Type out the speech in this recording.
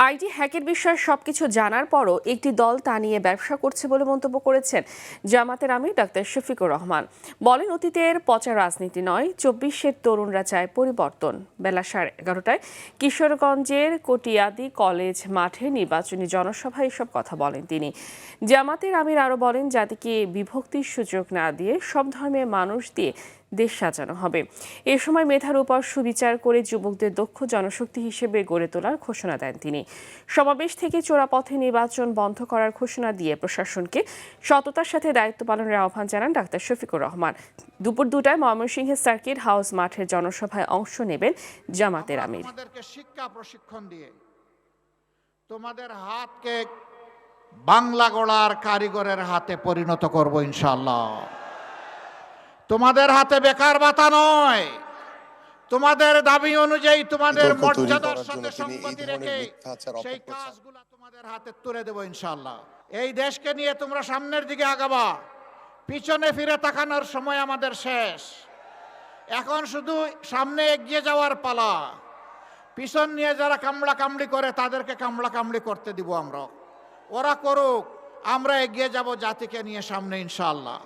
IT হ্যাকের বিষয়ে সবকিছু জানার পরও একটি দল তা নিয়ে ব্যবসা করছে বলে মন্তব্য করেছেন জামাতের আমির ডাক্তার শফিকুর রহমান। বলেন, অতীতের পচা রাজনীতি নয়, 24-এর তরুণরা চায় পরিবর্তন। বেলা 11:30টায় কিশোরগঞ্জের কটিয়াদি কলেজ মাঠে নির্বাচনী জনসভায় এসব কথা বলেন তিনি। জামাতের আমির আরও বলেন, জাতিকে বিভক্তির সুযোগ না দিয়ে সব ধর্মের মানুষ দিয়ে দেশ সাজানো হবে। এ সময় মেধার উপর সুবিচার করে যুবকদের দক্ষ জনশক্তি হিসেবে গড়ে তোলার ঘোষণা দেন তিনি। সমাবেশ থেকে চোরাপথে নির্বাচন বন্ধ করার ঘোষণা দিয়ে প্রশাসনকে সততার সাথে দায়িত্ব পালনের আহ্বান জানান ডাক্তার শফিকুর রহমান। দুপুর 2টায় ময়মনসিংহের সার্কিট হাউস মাঠের জনসভায় অংশ নেবেন জামাতের আমির। তোমাদেরকে শিক্ষা প্রশিক্ষণ দিয়ে তোমাদের হাতকে বাংলা গড়ার কারিগরের হাতে পরিণত করব ইনশাআল্লাহ। তোমাদের হাতে বেকার ভাতা নয়, তোমাদের দাবি অনুযায়ী তোমাদের মর্যাদার সাথে সম্পত্তি রেখে সেই কাজগুলো তোমাদের হাতে তুলে দেব ইনশাআল্লাহ। এই দেশকে নিয়ে তোমরা সামনের দিকে আগাবা, পিছনে ফিরে তাকানোর সময় আমাদের শেষ। এখন শুধু সামনে এগিয়ে যাওয়ার পালা। পিছন নিয়ে যারা কামড়া কামড়ি করে তাদেরকে কামড়া কামড়ি করতে দিব আমরা। ওরা করুক, আমরা এগিয়ে যাব জাতিকে নিয়ে সামনে ইনশাআল্লাহ।